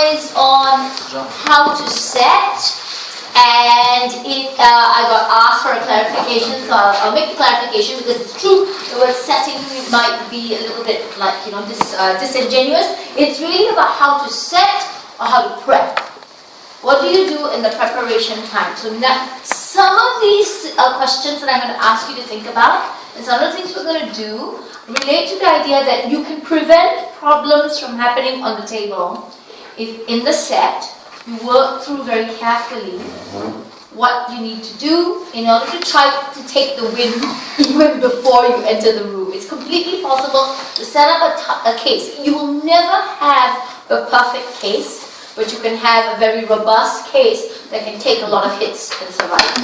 is on how to set, and I got asked for a clarification, so I'll make the clarification because it's true. The word setting might be a little bit like disingenuous. It's really about how to set or how to prep. What do you do in the preparation time? So now, some of these questions that I'm going to ask you to think about, and some of the things we're going to do relate to the idea that you can prevent problems from happening on the table if in the set you work through very carefully what you need to do in order to try to take the win even before you enter the room. It's completely possible to set up a case. You will never have a perfect case, but you can have a very robust case that can take a lot of hits and survive.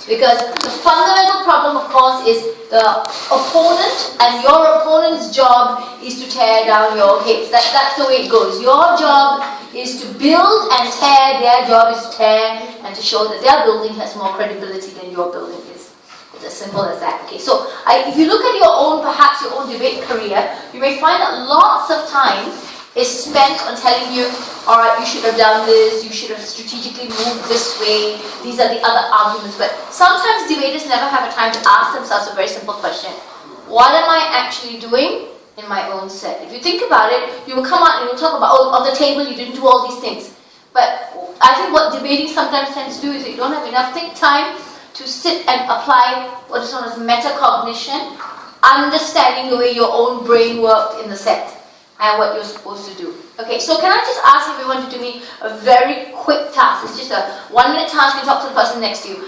Because the fundamental problem, of course, is the opponent, and your opponent's job is to tear down your case. That's the way it goes. Your job is to build and tear, their job is to tear and to show that their building has more credibility than your building is. It's as simple as that. Okay, so if you look at your own, perhaps your own debate career, you may find that lots of time is spent on telling you, all right, you should have done this, you should have strategically moved this way, these are the other arguments. But sometimes debaters never have a time to ask themselves a very simple question. What am I actually doing in my own set? If you think about it, you will come out and you will talk about, oh, on the table you didn't do all these things. But I think what debating sometimes tends to do is that you don't have enough time to sit and apply what is known as metacognition, understanding the way your own brain worked in the set and what you're supposed to do. Okay, so can I just ask everyone to do me a very quick task? It's just a 1-minute task. You talk to the person next to you.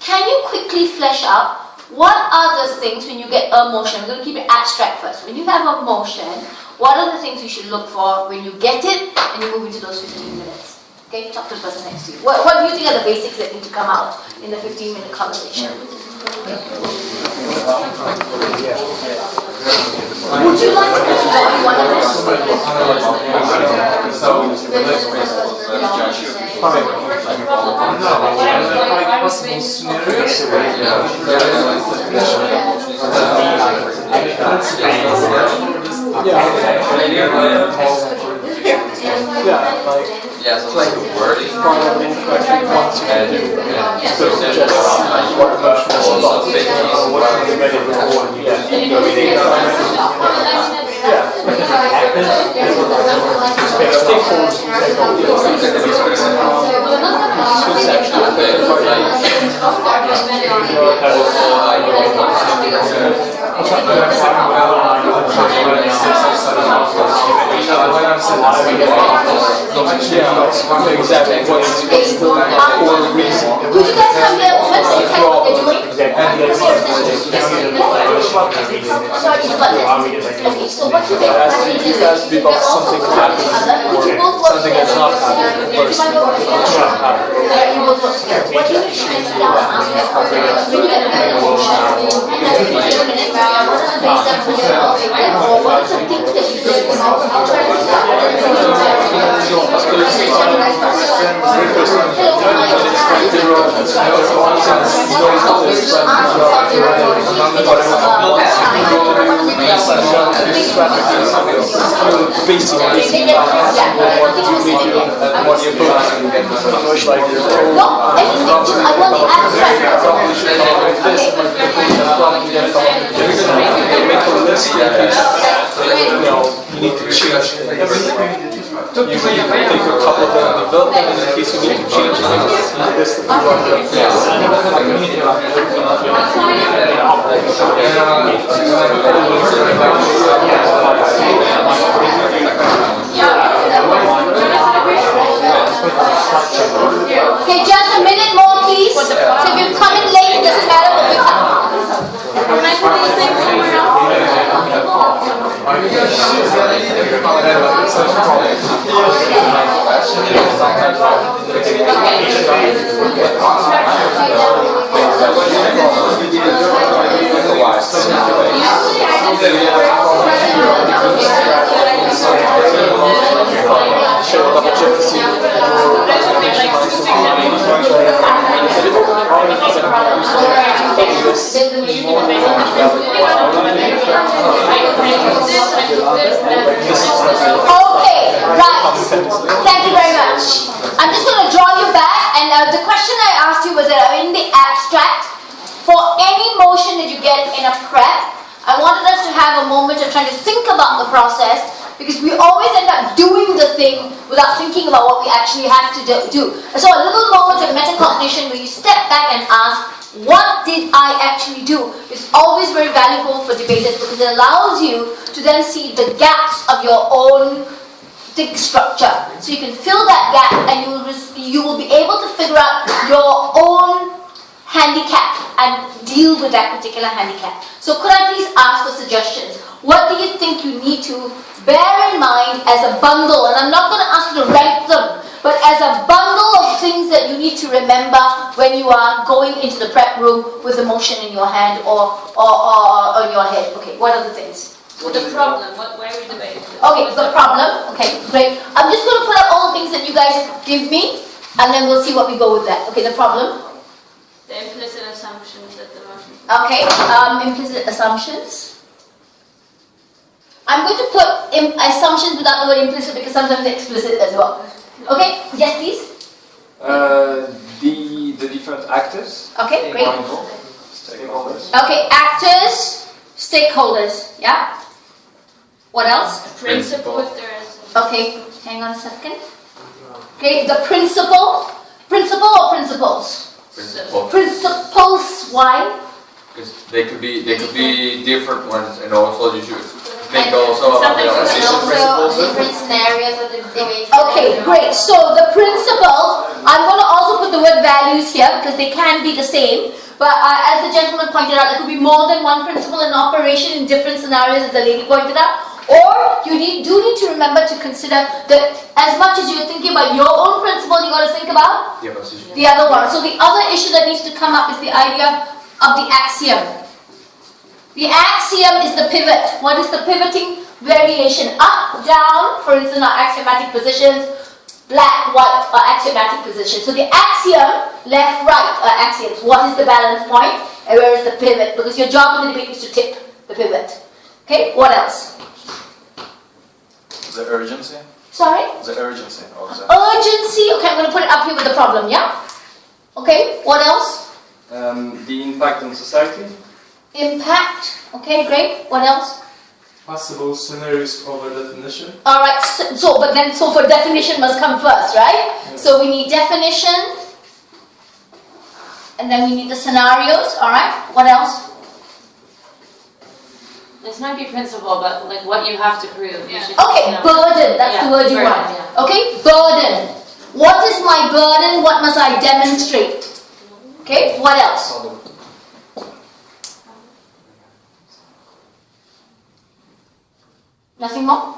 Can you quickly flesh out what are the things when you get a motion? I'm going to keep it abstract first. When you have a motion, what are the things you should look for when you get it and you move into those 15 minutes? Okay, talk to the person next to you. What do you think are the basics that need to come out in the 15-minute conversation? Would you like to join one of us? Possible scenarios. Like wording Parliamentary wants to do. So just what emotional thoughts or what is ready before. Exactly. What's the core reason? Would you guys have their moments to check what they're doing? Okay, so what you get It has to be about something that happens or something that's not happening. Or something that's not happening. What do you think down when you get a motion and 15 minutes, what are the basic principles or what are the things that you did? I'll try to you need to change everything. You take a couple of them and develop them, and in case you need to change this to Okay, just a minute more, please. So if you come in late, it doesn't matter what we come. Can I put these things somewhere else? Okay, right. Thank you very much. I'm just going to draw you back, and the question I asked you was that in the abstract, for any motion that you get in a prep, I wanted us to have a moment of trying to think about the process, because we always end up doing the thing without thinking about what we actually have to do. So a little moment of metacognition where you step back and ask, what did I actually do? It's always very valuable for debaters because it allows you to then see the gaps of your own thick structure. So you can fill that gap and you will be able to figure out your own handicap and deal with that particular handicap. So could I please ask for suggestions? What do you think you need to bear in mind as a bundle? And I'm not going to ask you to rank them, but as a bundle of things that you need to remember when you are going into the prep room with a motion in your hand or on your head. Okay, what are the things? The problem, where we debate. Okay, the problem. Okay, great. I'm just going to put up all the things that you guys give me, and then we'll see what we go with that. Okay, the problem. The implicit assumptions that the motion. Okay, implicit assumptions. I'm going to put assumptions without the word implicit because sometimes it's explicit as well. Okay, yes please. The different actors. Okay, great. Stakeholders. Okay, actors, stakeholders. Yeah. What else? Principle if there is. Okay, hang on a second. Okay, the principle. Principle or principles? Principle. Principles. Why? Because they could be different ones, and also you should think also about the opposition principles. Different scenarios of the debate. Okay, great. So the principles, I'm going to also put the word values here because they can be the same. But as the gentleman pointed out, there could be more than one principle in operation in different scenarios, as the lady pointed out. Or you do need to remember to consider that as much as you're thinking about your own principle, you got to think about the other one. So the other issue that needs to come up is the idea of the axiom. The axiom is the pivot. What is the pivoting variation? Up, down, for instance, are axiomatic positions. Black, white are axiomatic positions. So the axiom, left, right are axioms. What is the balance point? And where is the pivot? Because your job in the debate is to tip the pivot. Okay, what else? The urgency. Sorry? The urgency also. Urgency. Okay, I'm going to put it up here with the problem, yeah? Okay, what else? The impact on society. Impact. Okay, great. What else? Possible scenarios over definition. Alright, so for definition must come first, right? Yeah. So we need definition, and then we need the scenarios, alright? What else? This might be principle, but like what you have to prove. You should, Okay, you know. burden, that's the word you burden, want. yeah. Okay, burden. What is my burden? What must I demonstrate? Okay, what else? Nothing more?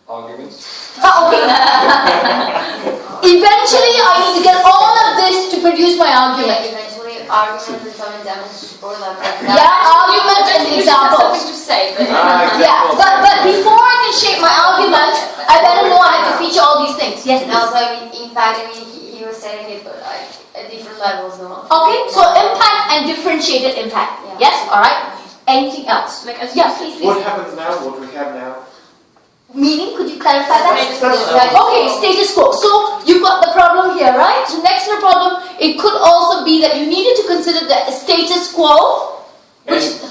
Arguments. Oh, okay. Eventually, I need to get all of this to produce my argument. Eventually, arguments and some examples or like Yeah, argument and example. Something to say, but Yeah, but before I can shape my argument, I better know I have to feature all these things. Yes, And also, in fact, he was saying it, but like at different levels, no? Okay, so impact and differentiated impact. Yeah. Yes, all right. Anything else? like as Yeah, please, What please. happens now? What we have now? Meaning, could you clarify that? Right. Okay, status quo. So you've got the problem here, right? So next to the problem, it could also be that you needed to consider the status quo, which,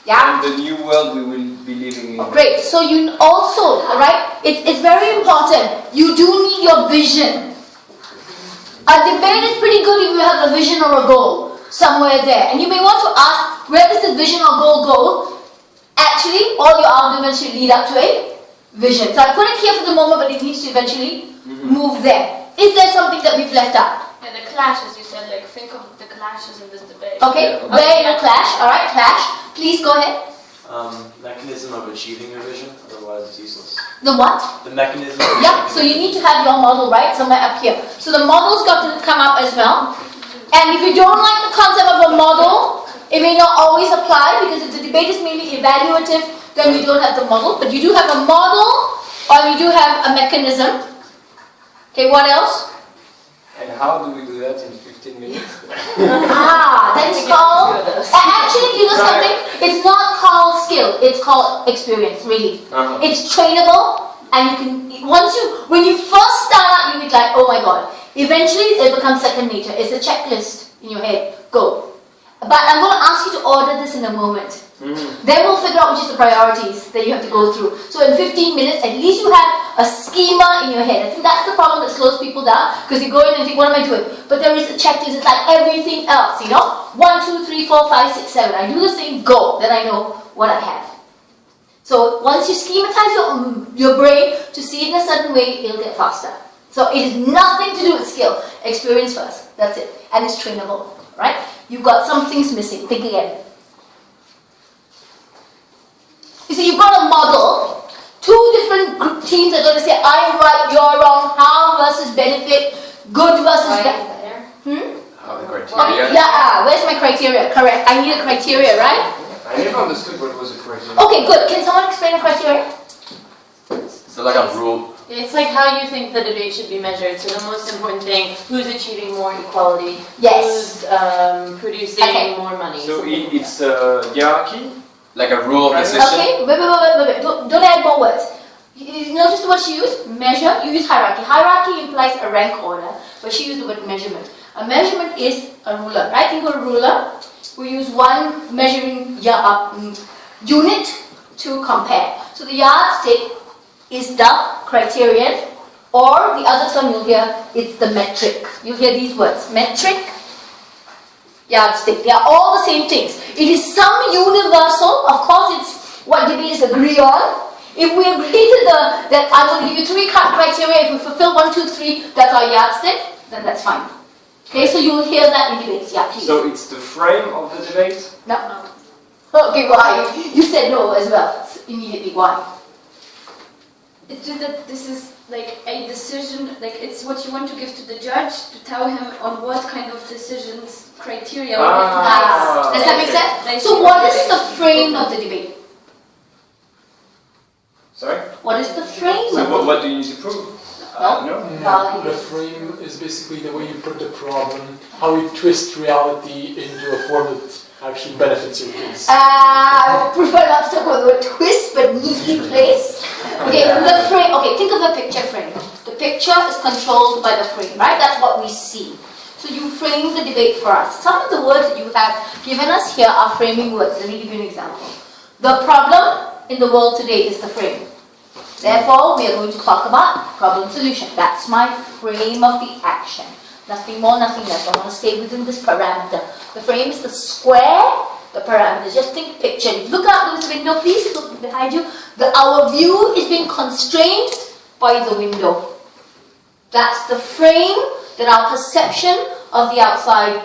yeah. And the new world we will be living in. Great. So you also, right? It's very important. You do need your vision. A debate is pretty good if you have a vision or a goal somewhere there. And you may want to ask, where does this vision or goal go? Actually, all your arguments should lead up to a vision. So I put it here for the moment, but it needs to eventually move there. Is there something that we've left out? yeah, the clashes you said, like think of the clashes in this debate. Okay, where you clash. All right, clash. Please go ahead. Mechanism of achieving your vision, otherwise it's useless. The what? The mechanism of Yeah, so you need to have your model, right, somewhere up here. So the model's got to come up as well. And if you don't like the concept of a model, it may not always apply, because if the debate is mainly evaluative, then we don't have the model. But you do have a model, or you do have a mechanism. Okay, what else? And how do we do that in 15 minutes? That is called, actually, you know something? It's not called skill, it's called experience, really. It's trainable, and you can, when you first start out, you'll be like, oh my god. Eventually, it becomes second nature. It's a checklist in your head. Go. But I'm going to ask you to order this in a moment. Then we'll figure out which is the priorities that you have to go through. So in 15 minutes, at least you have a schema in your head. I think that's the problem that slows people down, because you go in and think, what am I doing? But there is a checklist. It's like everything else, you know? 1, 2, 3, 4, 5, 6, 7. I do this thing, go. Then I know what I have. So once you schematize your brain to see it in a certain way, it'll get faster. So it is nothing to do with skill. Experience first. That's it. And it's trainable, right? You've got some things missing. Think again. You see, you've got a model. Two different teams are going to say, I'm right, you're wrong, harm versus benefit, good versus bad. How the criteria? Where's my criteria? Correct. I need a criteria, right? I never understood what was a criteria. Okay, good. Can someone explain the criteria? So like a rule. It's like how you think the debate should be measured. So the most important thing, who's achieving more equality? Yes. Who's producing more money? So it's a hierarchy? Like a rule of decision. Okay, wait. Don't add more words. You notice what she used? Measure. You use hierarchy. Hierarchy implies a rank order, but she used the word measurement. A measurement is a ruler, right? Think of a ruler. We use one measuring unit to compare. So the yardstick is the criterion, or the other term you'll hear, it's the metric. You'll hear these words, metric, yardstick. They are all the same things. It is some universal. Of course, it's what debaters agree on. If we agree to that I'm going to give you 3 criteria, if we fulfill 1, 2, 3, that's our yardstick, then that's fine. Okay, so you will hear that in debates. Yeah, please. So it's the frame of the debate? No. Okay, why? You said no as well. So immediately, why? It's just that this is like a decision, like it's what you want to give to the judge to tell him on what kind of decisions criteria. Does that make sense? So what is the frame of the debate? Sorry? What is the frame? So what do you need to prove? No? The frame is basically the way you put the problem, how you twist reality into a form that actually benefits your case. I prefer not to talk about the word twist, but neatly placed. Okay, the frame. Okay, think of a picture frame. The picture is controlled by the frame, right? That's what we see. So you frame the debate for us. Some of the words that you have given us here are framing words. Let me give you an example. The problem in the world today is the frame. Therefore, we are going to talk about problem solution. That's my frame of the action. Nothing more, nothing less. I want to stay within this parameter. The frame is the square, the parameters. Just think picture. If you look out this window, please look behind you. Our view is being constrained by the window. That's the frame that our perception of the outside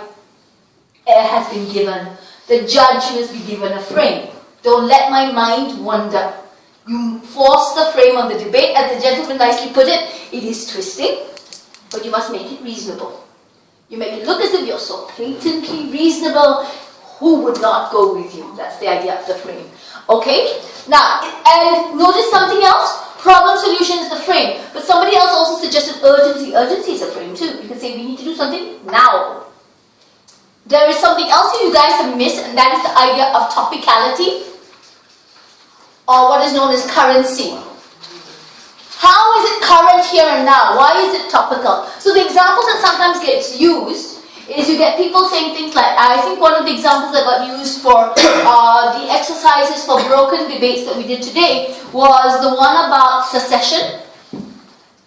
has been given. The judge must be given a frame. Don't let my mind wander. You force the frame on the debate. As the gentleman nicely put it, it is twisting, but you must make it reasonable. You make it look as if you're so blatantly reasonable. Who would not go with you? That's the idea of the frame. Okay? Now, and notice something else. Problem solution is the frame. But somebody else also suggested urgency. Urgency is a frame too. You can say we need to do something now. There is something else you guys have missed, and that is the idea of topicality, or what is known as currency. How is it current here and now? Why is it topical? So the example that sometimes gets used is you get people saying things like, I think one of the examples that got used for the exercises for broken debates that we did today was the one about secession.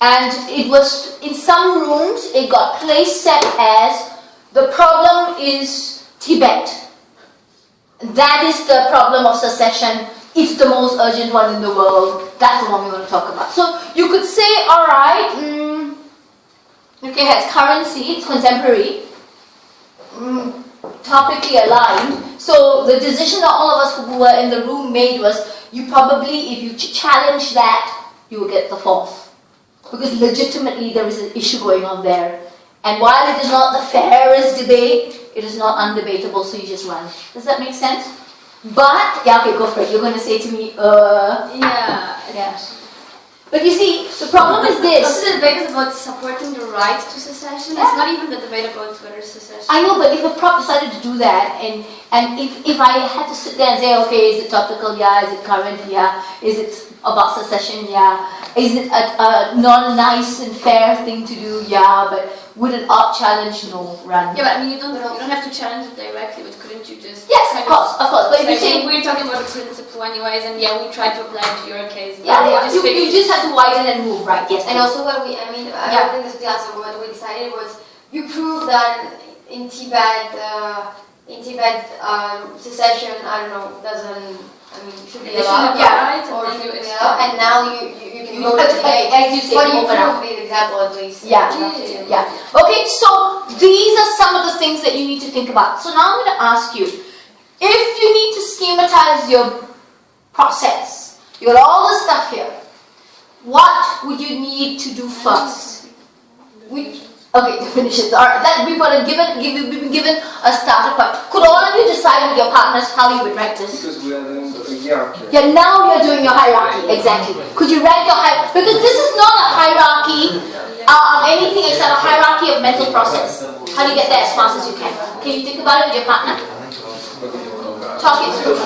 And it was, in some rooms, it got place set as, the problem is Tibet. That is the problem of secession. It's the most urgent one in the world. That's the one we want to talk about. So you could say, alright, okay, it has currency, it's contemporary, topically aligned. So the decision that all of us who were in the room made was, you probably, if you challenge that, you will get the fourth. Because legitimately there is an issue going on there. And while it is not the fairest debate, it is not undebatable, so you just run. Does that make sense? But, yeah, okay, go for it. You're going to say to me, yeah. But you see, the problem is this. Also, the debate is about supporting the right to secession. Yeah. It's not even the debate about whether secession. I know, but if a prop decided to do that, and if I had to sit there and say, okay, is it topical? Yeah. Is it current? Yeah. Is it about secession? Yeah. Is it not a nice and fair thing to do? Yeah. But would an art challenge? No. Run. Yeah, but I mean, you don't have to challenge it directly, but couldn't you just? Yes, of course. But if you say we're talking about a principle anyways, and yeah, we try to apply it to your case. you just have to widen and move, right? Yes. And also what I think this was the answer. What we decided was you prove that in Tibet, secession, I don't know, should be allowed. And now you can go to debate. As you say, what do you open up. prove the example at least? Yeah. Okay, so these are some of the things that you need to think about. So now I'm going to ask you, if you need to schematize your process, you got all this stuff here, what would you need to do first? Okay, definitions. All right, that we've been given a starter point. Could all of you decide with your partners how you would rank this? Because we are doing the hierarchy. Yeah, now you're doing your hierarchy, exactly. Could you rank your hierarchy? Because this is not a hierarchy anything except a hierarchy of mental process. How do you get there as fast as you can? Can you think about it with your partner? Talk it through.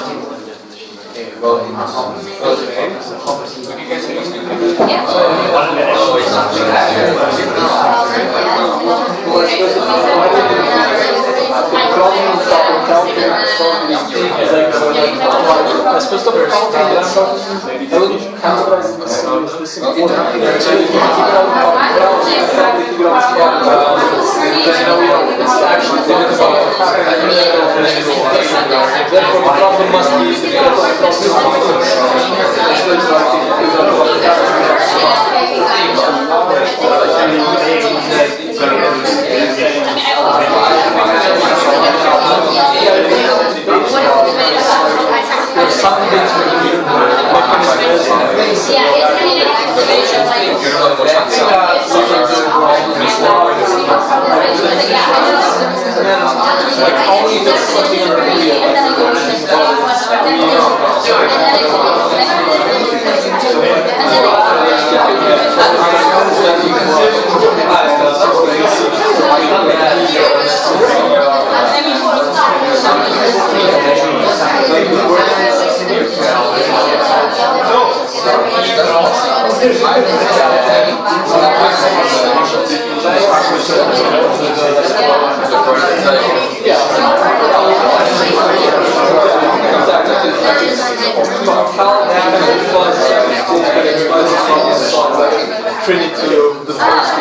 Trinity of the first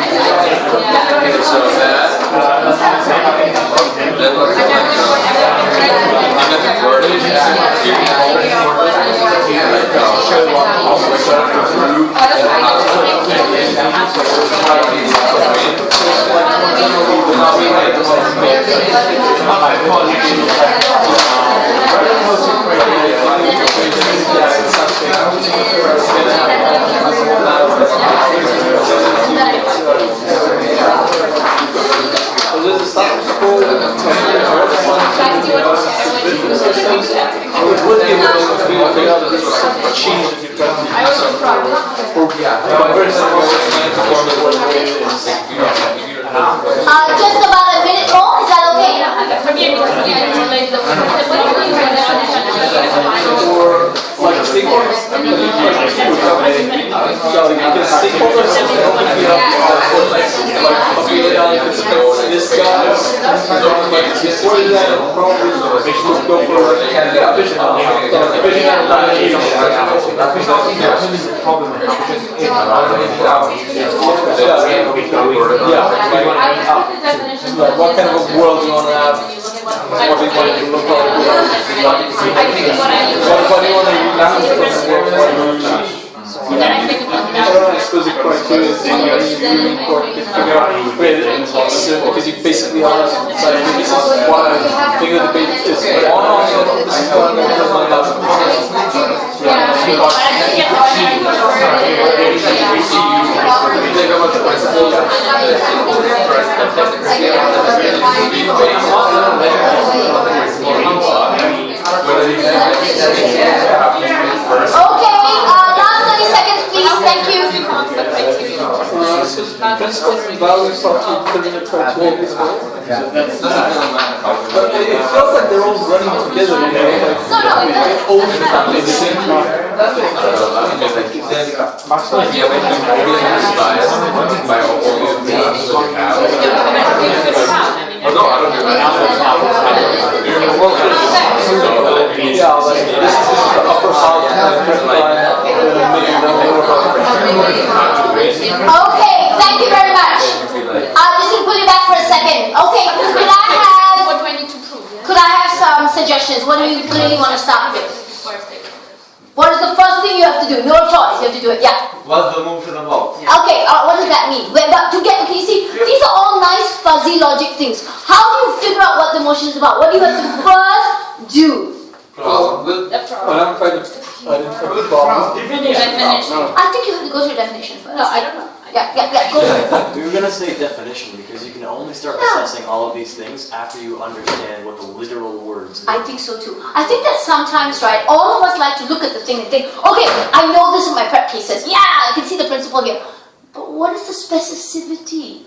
Just about a minute more, is that okay? What kind of a world do you want to have? What do you want to look like? What do you want to learn from the world? I suppose the criteria is really important to figure out because you basically are like, this is what I think the debate is. This is what Last 30 seconds, please. Thank you. Principles and values of the criteria. But it feels like they're all running together, you know? No, no, it doesn't. No, I don't do that. Yeah, like this is the upper half and maybe the lower half. Okay, thank you very much. Just to pull you back for a second. Okay, What do I need to prove? could I have some suggestions? What do you really want to start with? What is the first thing you have to do? No choice, you have to do it. Yeah. What's the move to the vote? Okay, what does that mean? But to get, okay, you see, these are all nice fuzzy logic things. How do you figure out what the motion is about? What do you have to first do? I haven't tried the problem. Definition. I think you have to go through definition first. No, I don't know. Yeah, go through. We were going to say definition because you can only start assessing all of these things after you understand what the literal words I think so too. I think that sometimes, right, all of us like to look at the thing and think, okay, I know this in my prep cases. Yeah, I can see the principle here. But what is the specificity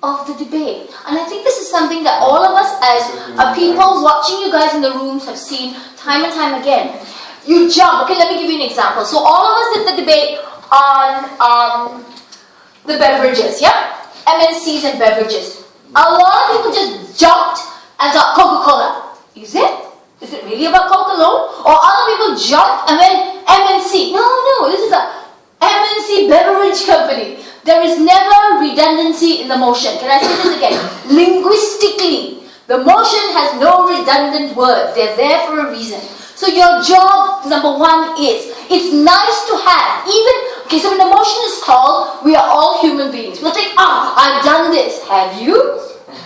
of the debate? And I think this is something that all of us as people watching you guys in the rooms have seen time and time again. You jump. Okay, let me give you an example. So all of us did the debate on the beverages, yeah? MNCs and beverages. A lot of people just jumped and thought Coca-Cola. Is it? Is it really about Coke alone? Or other people jumped and then MNC. No, this is a MNC beverage company. There is never redundancy in the motion. Can I say this again? Linguistically, the motion has no redundant words. They're there for a reason. So your job, number one, is, it's nice to have, even, okay, so when the motion is called, we are all human beings. We'll think, I've done this. Have you?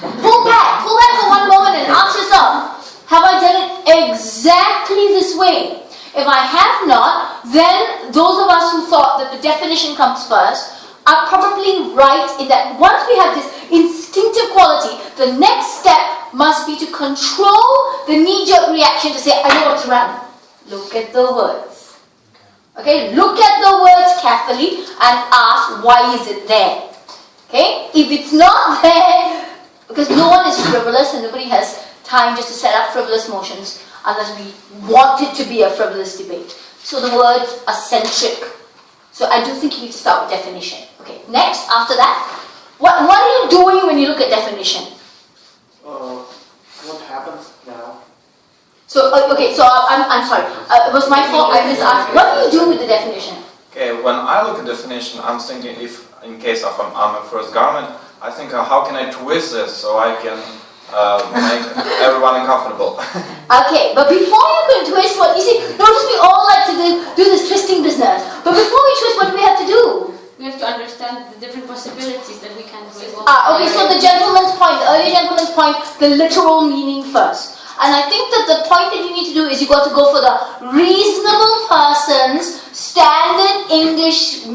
Pull back for one moment and ask yourself, have I done it exactly this way? If I have not, then those of us who thought that the definition comes first are probably right in that once we have this instinctive quality, the next step must be to control the knee-jerk reaction to say, I know what to run. Look at the words. Okay, look at the words carefully and ask, why is it there? Okay, if it's not there, because no one is frivolous and nobody has time just to set up frivolous motions unless we want it to be a frivolous debate. So the words are centric. So I do think you need to start with definition. Okay, next, after that, what are you doing when you look at definition? What happens now? So, okay, so I'm sorry. It was my fault, I misasked. What do you do with the definition? Okay, when I look at definition, I'm thinking if, in case of an armor first garment, I think how can I twist this so I can make everyone uncomfortable. Okay, but before you can twist what, you see, notice we all like to do this twisting business. But before we twist, what do we have to do? We have to understand the different possibilities that we can twist. Okay, so the gentleman's point, the early gentleman's point, the literal meaning first. And I think that the point that you need to do is you got to go for the reasonable person's standard English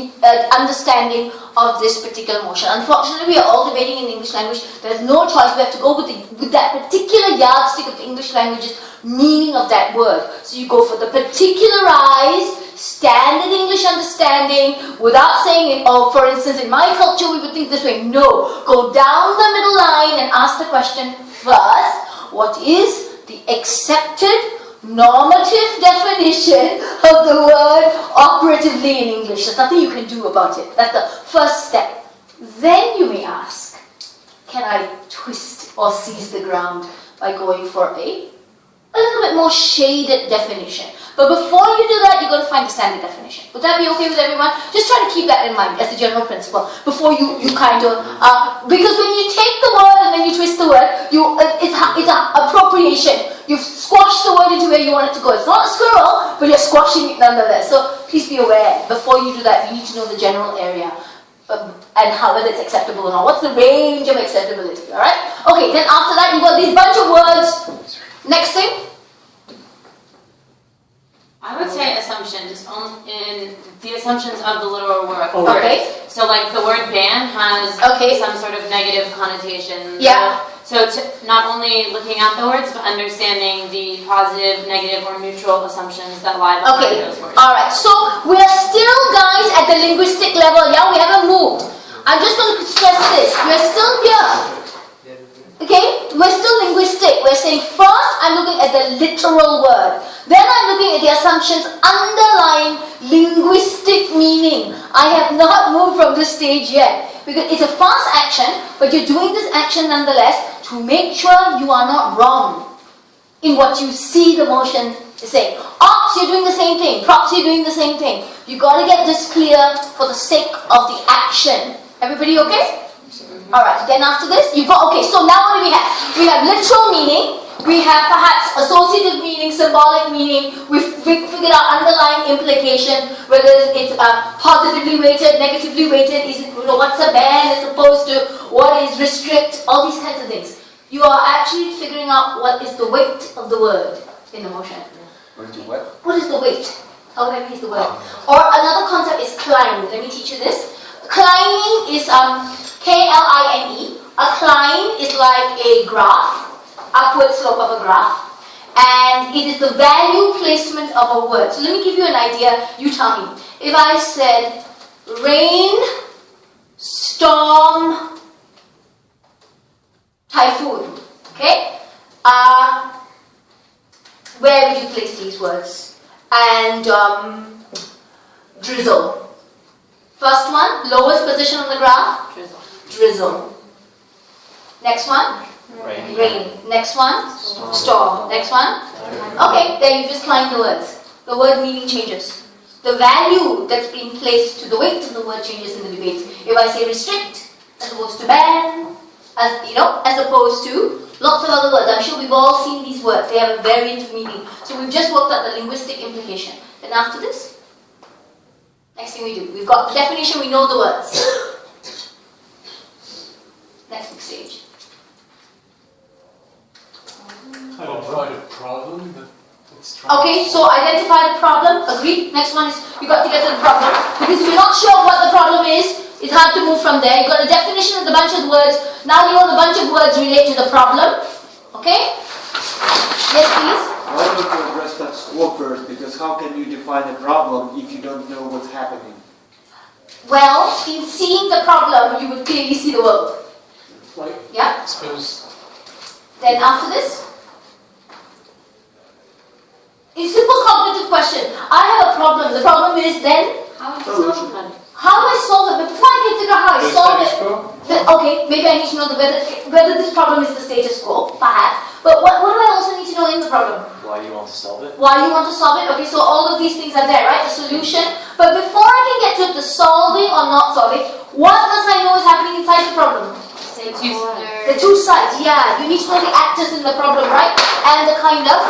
understanding of this particular motion. Unfortunately, we are all debating in the English language. There's no choice. We have to go with that particular yardstick of the English language's meaning of that word. So you go for the particularized standard English understanding without saying it, oh, for instance, in my culture we would think this way. No, go down the middle line and ask the question first, what is the accepted normative definition of the word operatively in English? There's nothing you can do about it. That's the first step. Then you may ask, can I twist or seize the ground by going for a little bit more shaded definition? But before you do that, you've got to find the standard definition. Would that be okay with everyone? Just try to keep that in mind as a general principle before you kind of, because when you take the word and then you twist the word, it's an appropriation. You've squashed the word into where you want it to go. It's not a squirrel, but you're squashing it nonetheless. So please be aware, before you do that, you need to know the general area and how whether it's acceptable or not. What's the range of acceptability, alright? Okay, then after that, you've got these bunch of words. Next thing. I would say assumption, just in the assumptions of the literal word. Okay. So like the word ban has some sort of negative connotation. Yeah. So not only looking at the words, but understanding the positive, negative, or neutral assumptions that lie behind those words. Alright, so we are still, guys, at the linguistic level. Yeah, we haven't moved. I'm just going to stress this. We are still here. Okay? we're still linguistic. We're saying first I'm looking at the literal word. Then I'm looking at the assumptions underlying linguistic meaning. I have not moved from this stage yet. Because it's a fast action, but you're doing this action nonetheless to make sure you are not wrong in what you see the motion saying. Ops, you're doing the same thing. Props, you're doing the same thing. You got to get this clear for the sake of the action. Everybody okay? Alright, then after this, you've got, okay, so now what do we have? We have literal meaning, we have perhaps associative meaning, symbolic meaning, we've figured out underlying implication, whether it's positively weighted, negatively weighted, is it, what's a ban as opposed to what is restrict, all these kinds of things. You are actually figuring out what is the weight of the word in the motion. What is the weight? How heavy is the word? Or another concept is climb. Let me teach you this. Climbing is K-L-I-N-E. A climb is like a graph, upward slope of a graph, and it is the value placement of a word. So let me give you an idea, you tell me. If I said rain, storm, typhoon, okay? Where would you place these words? And drizzle. First one, lowest position on the graph, drizzle. Next one, rain. Next one, storm. Next one, okay, then you just climb the words. The word meaning changes. The value that's being placed to the weight of the word changes in the debate. If I say restrict, as opposed to ban, as opposed to lots of other words. I'm sure we've all seen these words. They have a variant meaning. So we've just worked out the linguistic implication. Then after this, next thing we do, we've got the definition, we know the words. Next stage. Identify the problem that it's trying. Okay, so identify the problem, agreed. Next one is, you got to get to the problem. Because if you're not sure what the problem is, it's hard to move from there. You got a definition of the bunch of words. Now you know the bunch of words relate to the problem. Okay? Yes, please. Why don't you address that score first? Because how can you define a problem if you don't know what's happening? Well, in seeing the problem, you would clearly see the world. Like, Yeah? suppose. Then after this? It's a simple cognitive question. I have a problem. The problem is then? How do you solve it? How do I solve it? But before I can figure out how I solve it, okay, maybe I need to know whether this problem is the status quo, perhaps. But what do I also need to know in the problem? Why do you want to solve it? Why you want to solve it? Okay, so all of these things are there, right? The solution. But before I can get to the solving or not solving, what must I know is happening inside the problem? The two sides, yeah. You need to know the actors in the problem, right? And the kind of.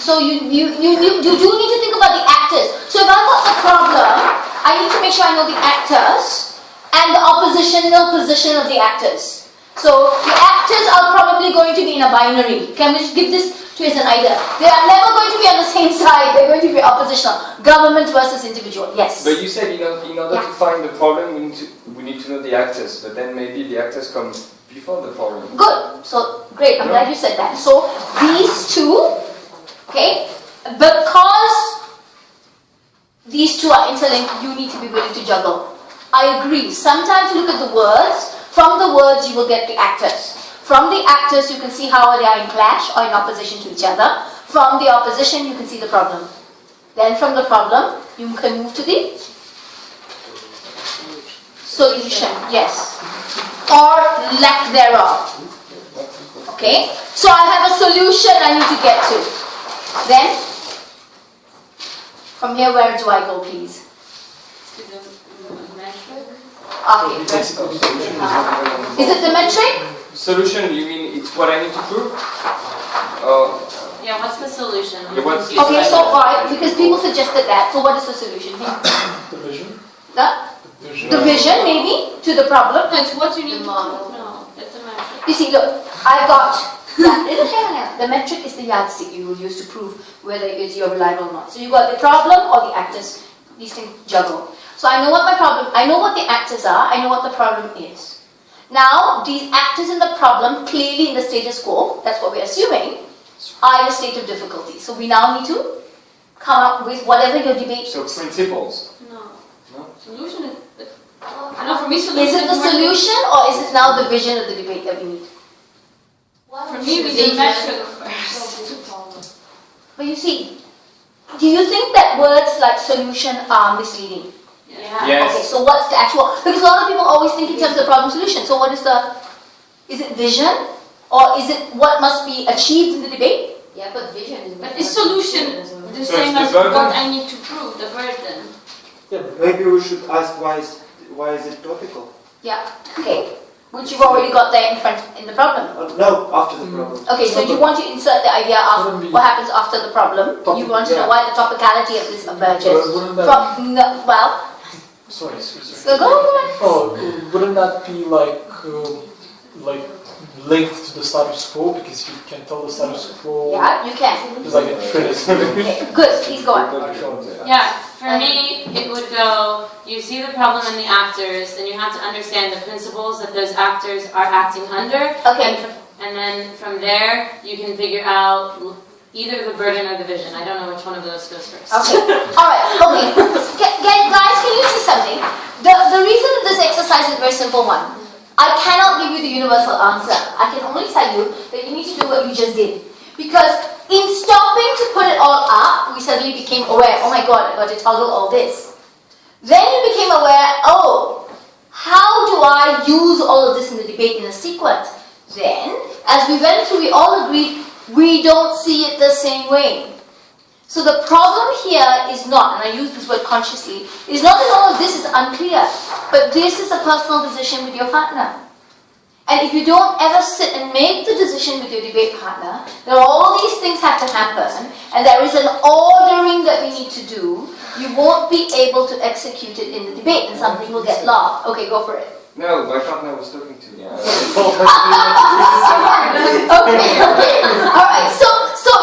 So you do need to think about the actors. So if I've got the problem, I need to make sure I know the actors and the oppositional position of the actors. So the actors are probably going to be in a binary. Can we just give this to as an idea? They are never going to be on the same side. They're going to be oppositional. Government versus individual. Yes. But you said in order to find the problem, we need to know the actors. But then maybe the actors come before the problem. Good. So great. I'm glad you said that. So these two, okay, because these two are interlinked, you need to be willing to juggle. I agree. Sometimes you look at the words. From the words, you will get the actors. From the actors, you can see how they are in clash or in opposition to each other. From the opposition, you can see the problem. Then from the problem, you can move to the solution. Yes. Or lack thereof. Okay? So I have a solution I need to get to. Then, from here, where do I go, please? Okay. Is it the metric? Solution, you mean it's what I need to prove? Yeah, what's the solution? Yeah, what's- Okay, so alright, because people suggested that. So what is the solution here? The vision. The vision, maybe, to the problem. It's what you need to prove. No, it's a metric. You see, look, I got the metric is the yardstick you will use to prove whether you're reliable or not. So you got the problem or the actors. These things juggle. So I know what my problem, I know what the actors are, I know what the problem is. Now, these actors in the problem, clearly in the status quo, that's what we're assuming, are in a state of difficulty. So we now need to come up with whatever your debate So principles. No. Solution is. I know for me, solution is. It the more- solution or is it now the vision of the debate that we need? For me, we need metric first. But you see, do you think that words like solution are misleading? Yeah. Yes. Okay, so what's the actual, because a lot of people always think in terms of problem solution. So what is it vision? Or is it what must be achieved in the debate? Yeah, but vision is. But is solution the same the as burden. what I need to prove, the burden? Yeah, maybe we should ask why is it topical? Yeah, okay. Which you've already got there in the problem. No, after the problem. Okay, so you want to insert the idea of what happens after the problem. You want to know why the topicality of this emerges. From, well, Sorry. so go ahead. Oh, wouldn't that be like linked to the status quo? Because you can tell the status quo Yeah, you can. is like a criticism. Okay, good, he's going. Yeah, for me, it would go, you see the problem in the actors, then you have to understand the principles that those actors are acting under. Okay. And then from there, you can figure out either the burden or the vision. I don't know which one of those goes first. Okay, alright, okay. Guys, can you see something? The reason that this exercise is a very simple one. I cannot give you the universal answer. I can only tell you that you need to do what you just did. Because in stopping to put it all up, we suddenly became aware, oh my god, I got to toggle all this. Then you became aware, oh, how do I use all of this in the debate in a sequence? Then, as we went through, we all agreed, we don't see it the same way. So the problem here is not, and I use this word consciously, is not that all of this is unclear, but this is a personal decision with your partner. And if you don't ever sit and make the decision with your debate partner, that all these things have to happen, and there is an ordering that we need to do, you won't be able to execute it in the debate, and something will get lost. Okay, go for it. No, my partner was talking to me. Okay. Alright, so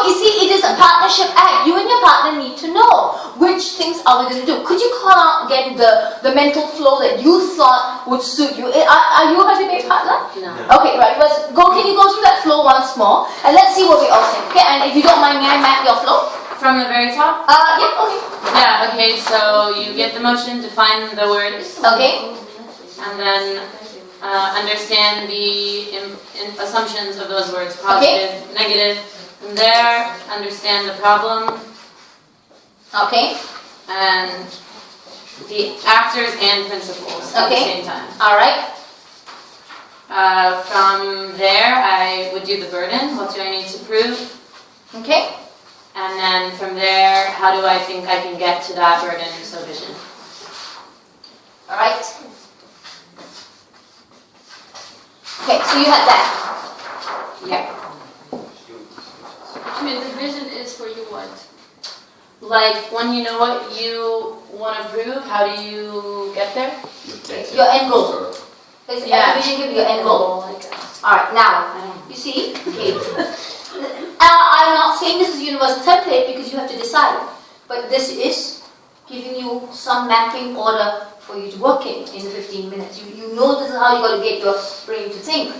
you see, it is a partnership act. You and your partner need to know which things are we going to do. Could you call out again the mental flow that you thought would suit you? Are you a debate partner? No. Okay, right. Can you go through that flow once more? And let's see what we all think. Okay, and if you don't mind, may I map your flow? From the very top? Yeah, okay. Yeah, okay, so you get the motion, define the words. Okay. And then understand the assumptions of those words, positive, negative. From there, understand the problem. Okay. And the actors and principles at the same time. Alright. From there, I would do the burden. What do I need to prove? Okay. And then from there, how do I think I can get to that burden, so vision. Alright. Okay, so you had that. Yeah. I mean, the vision is for you what? Like, when you know what you want to prove, how do you get there? Your end goal. Vision give you your end goal. Alright, now, you see, I'm not saying this is a universal template because you have to decide, but this is giving you some mapping order for you to work in the 15 minutes. You know this is how you got to get your brain to think.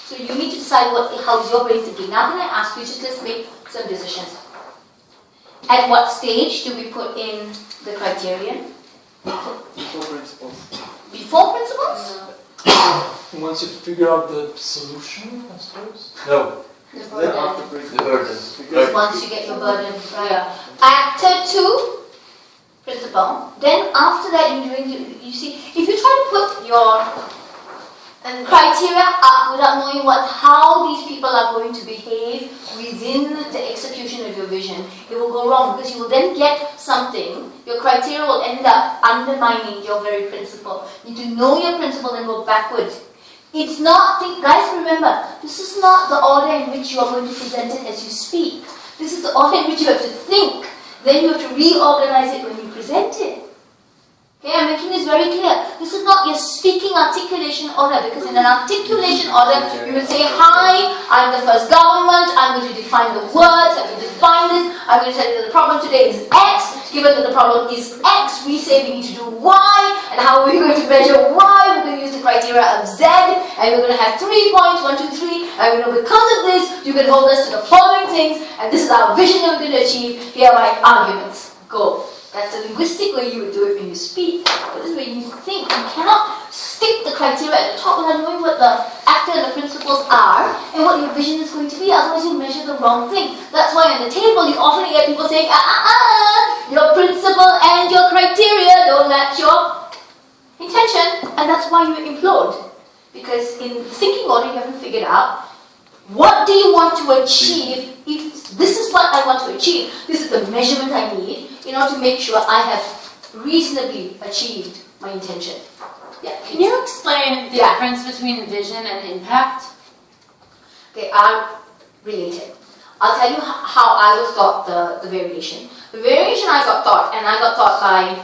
So you need to decide how is your brain thinking. Now can I ask you, just let's make some decisions. At what stage do we put in the criterion? Before principles. Before principles? Once you figure out the solution, I suppose? No, The Then burden. after the principles. burden. Once you get your burden, right? Actor 2, principle. Then after that, you see, if you try to put your criteria up without knowing how these people are going to behave within the execution of your vision, it will go wrong because you will then get something. Your criteria will end up undermining your very principle. You need to know your principle and go backwards. It's not, guys, remember, this is not the order in which you are going to present it as you speak. This is the order in which you have to think. Then you have to reorganize it when you present it. Okay, I'm making this very clear. This is not your speaking articulation order, because in an articulation order, you will say, hi, I'm the first government, I'm going to define the words, I'm going to define this, I'm going to tell you that the problem today is X. Given that the problem is X, we say we need to do Y, and how are we going to measure Y? We're going to use the criteria of Z, and we're going to have 3 points, 1, 2, 3, and we know because of this, you can hold us to the following things, and this is our vision that we're going to achieve. Here are my arguments. Go. That's the linguistic way you would do it when you speak. But this is where you think. You cannot stick the criteria at the top without knowing what the actor and the principle principles are and what your vision is going to be, otherwise you measure the wrong thing. That's why on the table you often get people saying, your principle and your criteria don't match your intention, and that's why you implode. Because in thinking order you haven't figured out what do you want to achieve. If this is what I want to achieve, this is the measurement I need in order to make sure I have reasonably achieved my intention. Yeah. Can you explain the difference between vision and impact? They are related. I'll tell you how I was taught the variation. The variation I got taught, and I got taught by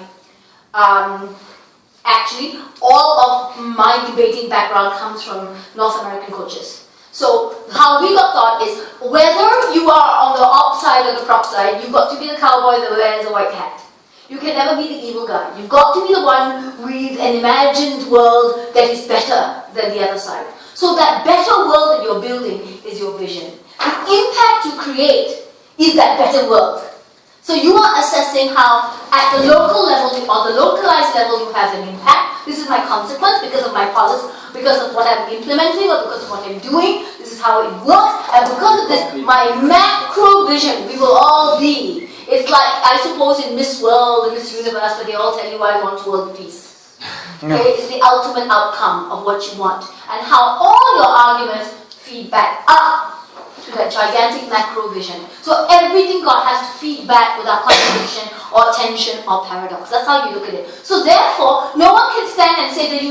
actually all of my debating background comes from North American coaches. So how we got taught is whether you are on the op side or the prop side, you've got to be the cowboy that wears a white hat. You can never be the evil guy. You've got to be the one with an imagined world that is better than the other side. So that better world that you're building is your vision. The impact you create is that better world. So you are assessing how at the local level or the localized level you have an impact. This is my consequence because of my policy, because of what I'm implementing or because of what I'm doing. This is how it works. And because of this, my macro vision, we will all be. It's like, I suppose, in Miss World and Miss Universe, where they all tell you I want world peace. Okay? It's the ultimate outcome of what you want. And how all your arguments feed back up to that gigantic macro vision. So everything God has to feed back without contradiction or tension or paradox. That's how you look at it. So therefore, no one can stand and say that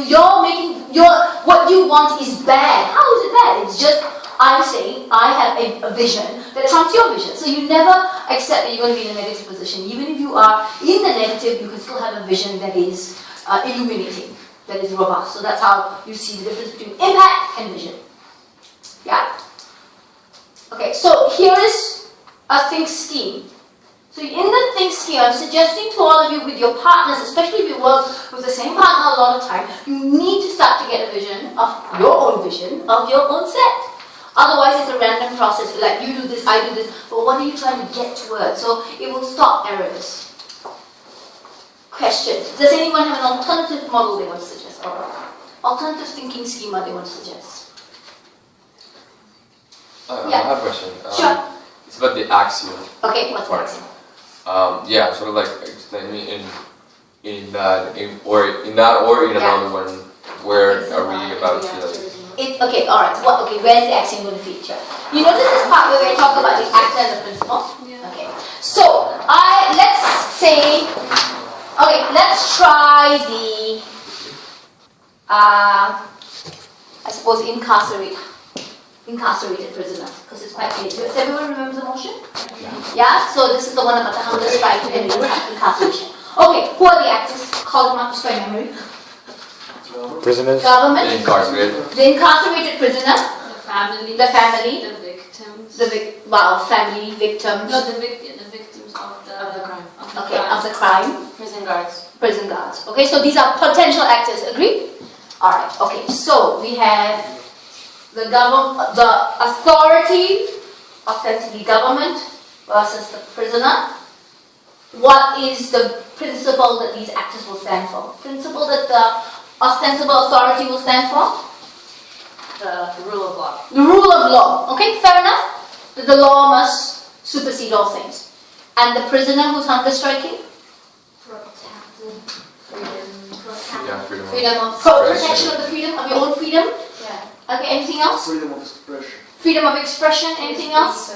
what you want is bad. How is it bad? It's just, I'm saying, I have a vision that trumps your vision. So you never accept that you're going to be in a negative position. Even if you are in the negative, you can still have a vision that is illuminating, that is robust. So that's how you see the difference between impact and vision. Yeah? Okay, so here is a think scheme. So in the think scheme, I'm suggesting to all of you with your partners, especially if you work with the same partner a lot of time, you need to start to get a vision of your own set. Otherwise, it's a random process. Like, you do this, I do this, but what are you trying to get towards? So it will stop errors. Questions. Does anyone have an alternative model they want to suggest? Or alternative thinking schema they want to suggest? I have a question. Sure. It's about the axiom. Okay, what's the axiom? Yeah, sort of like explain me in that or in another one. Where are we about to? It's okay. All right. Okay. Where's the axiom going to feature? You notice this part where we talk about the actor and the principle. Yeah. Okay. So let's say, okay, let's try the I suppose incarcerated prisoner, because it's quite clear. Does everyone remember the motion? Yeah? So this is the one about the hunger strike and incarceration. Okay, who are the actors? Call them up just by memory. Prisoners. Government. The incarcerated. The incarcerated prisoner. The family. The victims. Family, victims. No, the victims of the crime. Of the crime. Prison guards. Prison guards. Okay, so these are potential actors. Agree? All right. Okay, so we have the authority, ostensibly government, versus the prisoner. What is the principle that these actors will stand for? Principle that the ostensible authority will stand for? The rule of law. The rule of law. Okay, fair enough? That the law must supersede all things. And the prisoner who's hunger striking? Freedom of protection of the freedom of your own freedom. Yeah. Okay. Anything else? Freedom of expression. Freedom of expression. Anything else?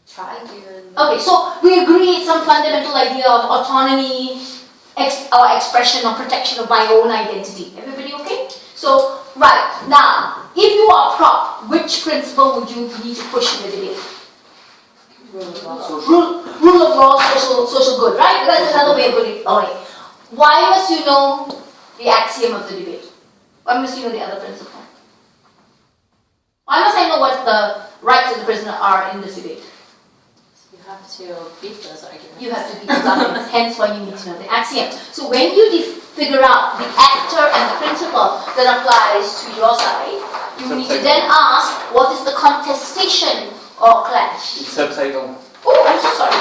Tribunal. Okay. So we agree it's some fundamental idea of autonomy, or expression or protection of my own identity. Everybody okay? So right now, if you are prop, which principle would you need to push in the debate? Rule of law. Rule of law, social good, right? That's another way of putting it. Okay. Why must you know the axiom of the debate? Why must you know the other principle? Why must I know what the rights of the prisoner are in this debate? You have to beat those arguments. You have to beat those arguments, hence why you need to know the axiom. So when you figure out the actor and the principle that applies to your side, you need to then ask, what is the contestation or clash? It's subtitle. Oh, I'm so sorry.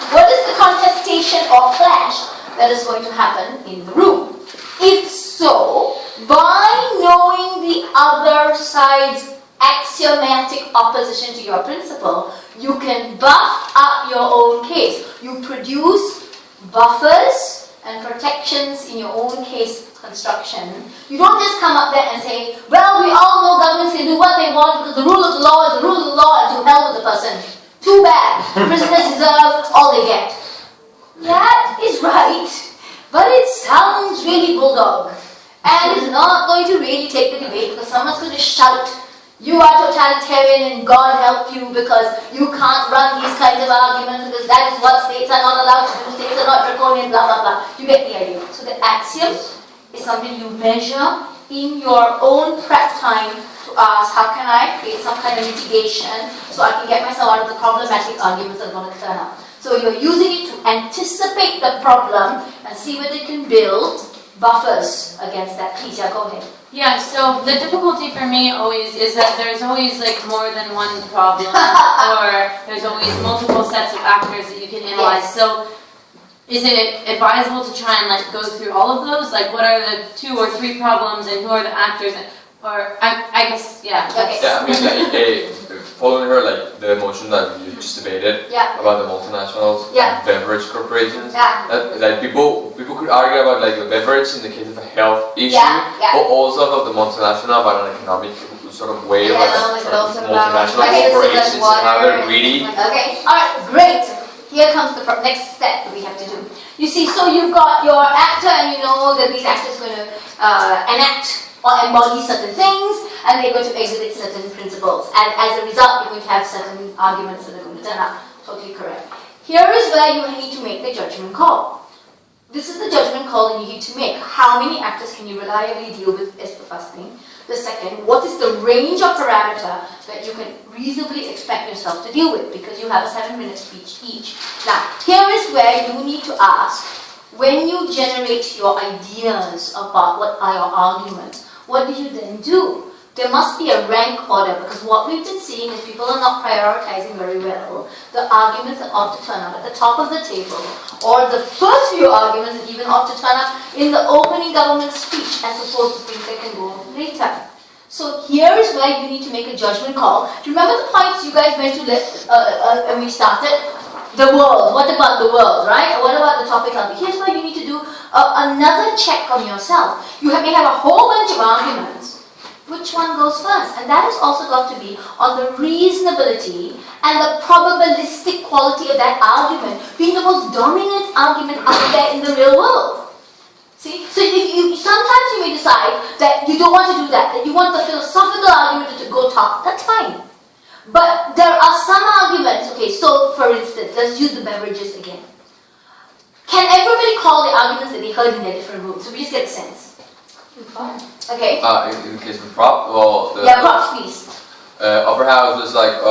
What is the contestation or clash that is going to happen in the room? If so, by knowing the other side, side's axiomatic opposition to your principle, you can buff up your own case. You produce buffers and protections in your own case construction. You don't just come up there and say, well, we all know governments can do what they want because the rule of the law is the rule of the law, and to hell with the person. Too bad. Prisoners deserve all they get. That is right, but it sounds really bulldog. And it's not going to really take the debate because someone's going to shout, you are totalitarian and God help you because you can't run these kinds of arguments because that is what states are not allowed to do, states are not draconian, blah, blah, blah. You get the idea. So the axiom is something you measure in your own prep time to ask, how can I create some kind of mitigation so I can get myself out of the problematic arguments that are going to turn up. So you're using it to anticipate the problem and see whether you can build buffers against that. Please, yeah, go ahead. Yeah, so the difficulty for me always is that there's always like more than one problem, or there's always multiple sets of actors that you can analyze. Yes. So is it advisable to try and like go through all of those? Like what are the 2 or 3 problems and who are the actors? Or I guess, yeah. Okay. Yeah, I mean, following her, like the motion that you just debated about the multinationals, beverage corporations. Like people could argue about like the beverage in the case of a health issue, but also about the multinational about an economic sort of way, like multinational corporations and how they're greedy. Okay. All right. Great. Here comes the next step that we have to do. You see, so you've got your actor, and you know that these actors are going to enact or embody certain things, and they're going to exhibit certain principles. And as a result, you're going to have certain arguments that are going to turn out. Totally correct. Here is where you need to make the judgment call. This is the judgment call that you need to make. How many actors can you reliably deal with is the first thing. The second, what is the range of parameter that you can reasonably expect yourself to deal with, because you have a 7-minute speech each. Now, here is where you need to ask, when you generate your ideas about what are your arguments, what do you then do? There must be a rank order, because what we've been seeing is people are not prioritizing very well the arguments that ought to turn up at the top of the table, or the first few arguments that even ought to turn up in the opening government speech, as opposed to things that can go later. So here is where you need to make a judgment call. Do you remember the points you guys went to when we started? The world. What about the world, right? What about the topic? Here's where you need to do another check on yourself. You may have a whole bunch of arguments. Which one goes first? And that has also got to be on the reasonability and the probabilistic quality of that argument being the most dominant argument out there in the real world. See? So sometimes you may decide that you don't want to do that you want the philosophical argument to go top. That's fine. But there are some arguments, okay, so for instance, let's use the beverages again. Can everybody call the arguments that they heard in their different rooms? So we just get a sense. Okay. In case of prop, well, props, please. upper house was like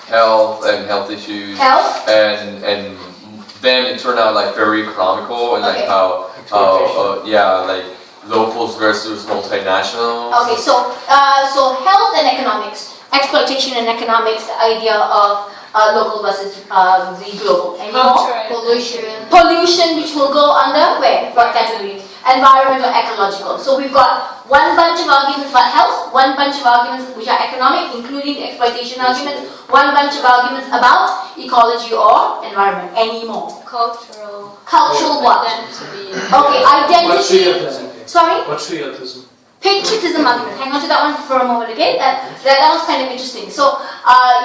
health and health issues. Health. And then it turned out like very economical and like how like locals versus multinationals. Okay, so health and economics. Exploitation and economics, the idea of local versus the global. Any more? Pollution, which will go under where? What category? Environmental, ecological. So we've got one bunch of arguments about health, one bunch of arguments which are economic, including the exploitation arguments, one bunch of arguments about ecology or environment. Any more? Cultural. Cultural what? Identity. Okay, identity. Sorry? Patriotism. Patriotism argument. Hang on to that one for a moment, okay? That was kind of interesting. So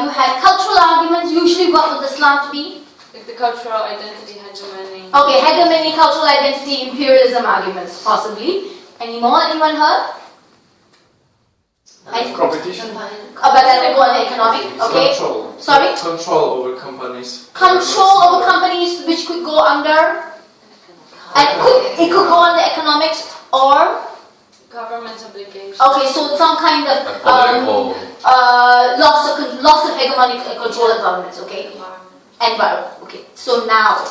you had cultural arguments. Usually what would the slant be? Like the cultural identity, hegemony. Okay, hegemony, cultural identity, imperialism arguments, possibly. Any more? Anyone heard? Competition. But that will go on the economic, okay? Control. Sorry? Control over companies. Control over companies, which could go under, and it could go under economics or. Government obligations. Okay, so some kind of loss of hegemonic control of governments, okay? Environment. Okay, so now,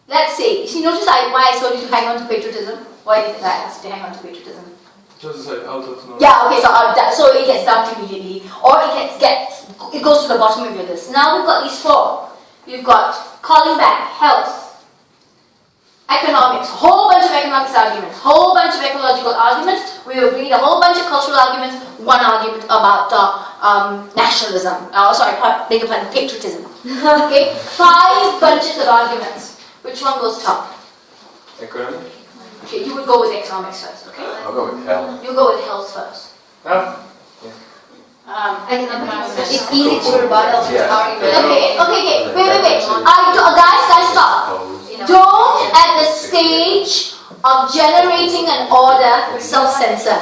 let's say, you notice why I told you to hang on to patriotism? Why did I ask you to hang on to patriotism? Just like out of nowhere. Yeah, okay, so it gets dumped immediately, or it goes to the bottom of your list. Now we've got these 4. You've got calling back, health, economics, whole bunch of economics arguments, whole bunch of ecological arguments. We will read a whole bunch of cultural arguments, one argument about nationalism. Beg your pardon, patriotism. Okay, 5 bunches of arguments. Which one goes top? Economic? Okay, you would go with economics first, okay? I'll go with health. You go with health first. It's easy to rebuttal this argument. Okay. Wait. Guys, stop. Don't at the stage of generating an order self-censor.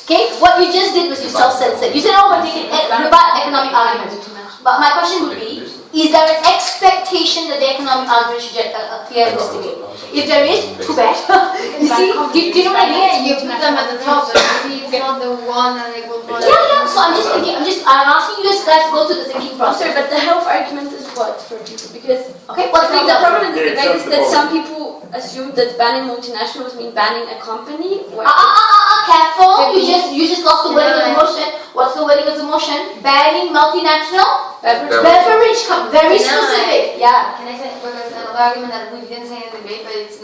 Okay? What you just did was you self-censored. You said, oh, but they can rebut economic arguments. But my question would be, is there an expectation that the economic argument should get clear in this debate? If there is, too bad. You see, do you know what I mean? You put them at the top, but maybe it's not the one that they will follow. Yeah, so I'm asking you guys to go through the thinking process. Sorry, but the health argument is what for people? Because what's the problem in this debate is that some people assume that banning multinationals mean banning a company. Careful! You just lost the wording of the motion. What's the wording of the motion? Banning multinational beverage company. Very specific. Yeah. Can I say because another argument that we didn't say in the debate, but it's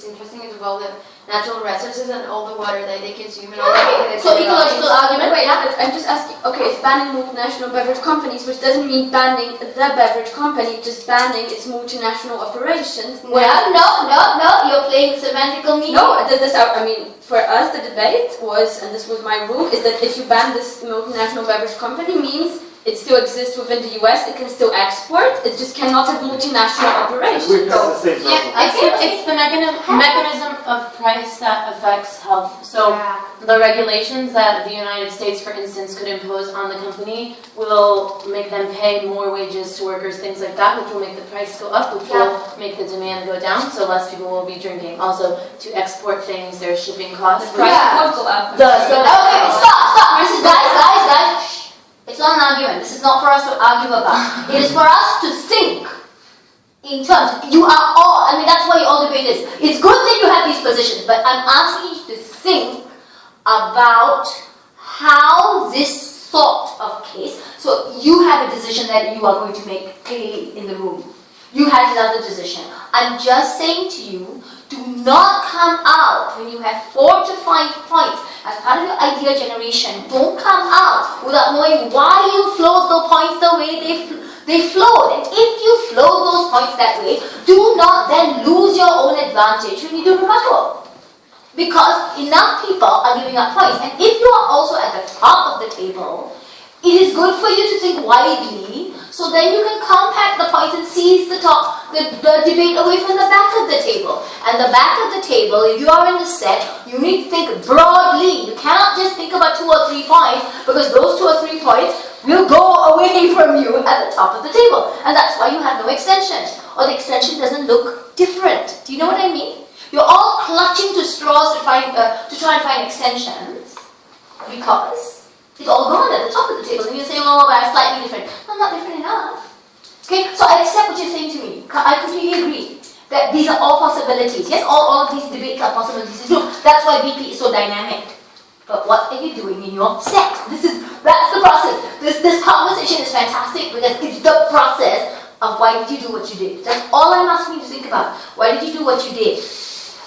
interesting as well the natural resources and all the water that they consume and all that. So ecological argument. Wait, but I'm just asking. Okay, it's banning multinational beverage companies, which doesn't mean banning the beverage company, just banning its multinational operations. Well, no. You're playing semantical meaning. No, I mean, for us, the debate was, and this was my rule, is that if you ban this multinational beverage company, means it still exists within the US, it can still export, it just cannot have multinational operations. It's the mechanism of price that affects health. So the regulations that the United States, for instance, could impose on the company will make them pay more wages to workers, things like that, which will make the price go up, which will make the demand go down, so less people will be drinking. Also, to export things, there's shipping costs. The price will go up. Stop. This is, guys. It's not an argument. This is not for us to argue about. It is for us to think in terms. You are all, that's why all debate is. It's good that you have these positions, but I'm asking you to think about how this sort of case, so you have a decision that you are going to make clearly in the room. You had another decision. I'm just saying to you, do not come out when you have 4 to 5 points as part of your idea generation. Don't come out without knowing why you flowed the points the way they flowed. And if you flow those points that way, do not then lose your own advantage when you do rebuttal. Because enough people are giving up points. And if you are also at the top of the table, it is good for you to think widely, so then you can compact the points and seize the debate away from the back of the table. And the back of the table, if you are in the set, you need to think broadly. You cannot just think about 2 or 3 points, because those 2 or 3 points will go away from you at the top of the table. And that's why you have no extension, or the extension doesn't look different. Do you know what I mean? You're all clutching to straws to try and find extensions, because it's all gone at the top of the table, and you're saying, oh, but I'm slightly different. I'm not different enough. Okay, so I accept what you're saying to me. I completely agree that these are all possibilities. Yes, all of these debates are possibilities. That's why BP is so dynamic. But what are you doing in your set? That's the process. This conversation is fantastic because it's the process of why did you do what you did. That's all I'm asking you to think about. Why did you do what you did?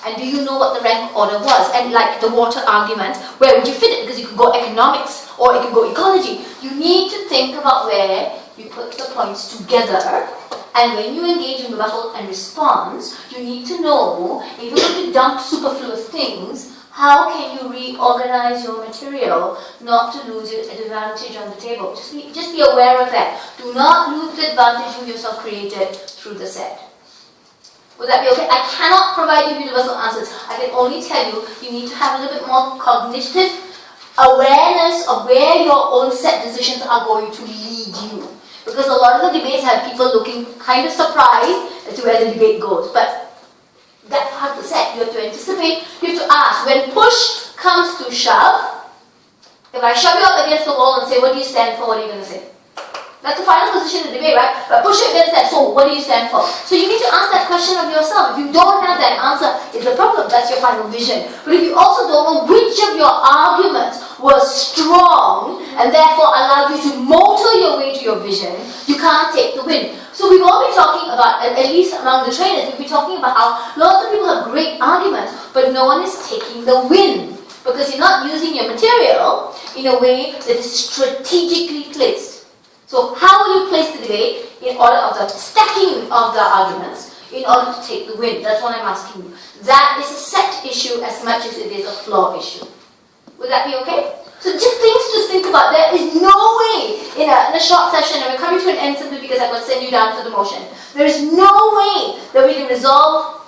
And do you know what the rank order was? And like the water argument, where would you fit it? Because you could go economics or it could go ecology. You need to think about where you put the points together. And when you engage in rebuttal and response, you need to know, if you're going to dump superfluous things, how can you reorganize your material not to lose your advantage on the table? Just be aware of that. Do not lose the advantage you yourself created through the set. Would that be okay? I cannot provide you universal answers. I can only tell you, you need to have a little bit more cognitive awareness of where your own set decisions are going to lead you. Because a lot of the debates have people looking kind of surprised as to where the debate goes. But that's part of the set. You have to anticipate, you have to ask. When push comes to shove, if I shove you up against the wall and say, what do you stand for, what are you going to say? That's the final position in the debate, right? But push it against that, so what do you stand for? So you need to ask that question of yourself. If you don't have that answer, it's a problem. That's your final vision. But if you also don't know which of your arguments was strong and therefore allowed you to motor your way to your vision, you can't take the win. So we've all been talking about, at least among the trainers, we've been talking about how lots of people have great arguments, but no one is taking the win. Because you're not using your material in a way that is strategically placed. So how will you place the debate in order of the stacking of the arguments in order to take the win? That's what I'm asking you. That is a set issue as much as it is a flaw issue. Would that be okay? So just things to think about. There is no way in a short session, and we're coming to an end simply because I'm going to send you down for the motion. There is no way that we can resolve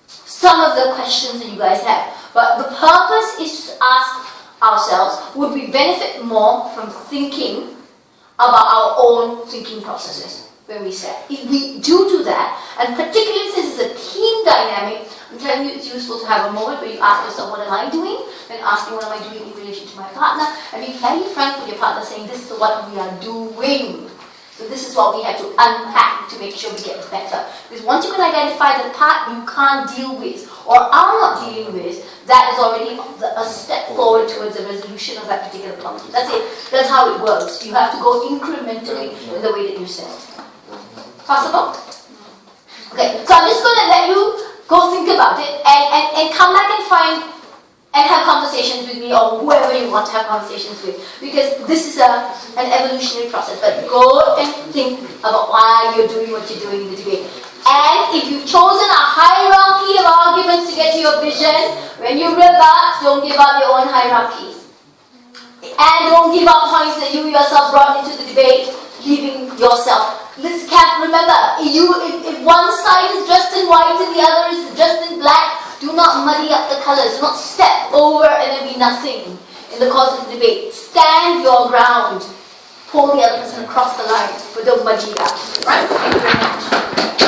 some of the questions that you guys have. But the purpose is to ask ourselves, would we benefit more from thinking about our own thinking processes when we set? If we do that, and particularly since it's a team dynamic, I'm telling you it's useful to have a moment where you ask yourself, what am I doing? Then asking, what am I doing in relation to my partner? And be fairly frank with your partner, saying, this is what we are doing. So this is what we have to unpack to make sure we get better. Because once you can identify the part you can't deal with, or are not dealing with, that is already a step forward towards the resolution of that particular problem. That's it. That's how it works. You have to go incrementally in the way that you said. Possible? Okay, so I'm just going to let you go think about it and come back and find and have conversations with me or whoever you want to have conversations with, because this is an evolutionary process. But go and think about why you're doing what you're doing in the debate. And if you've chosen a hierarchy of arguments to get to your vision, when you rebut, don't give up your own hierarchy. And don't give up points that you yourself brought into the debate, leaving yourself. Remember, if one side is dressed in white and the other is dressed in black, do not muddy up the colors. Do not step over and there be nothing in the course of the debate. Stand your ground. Pull the other person across the line, but don't muddy it up. Right? Thank you very much.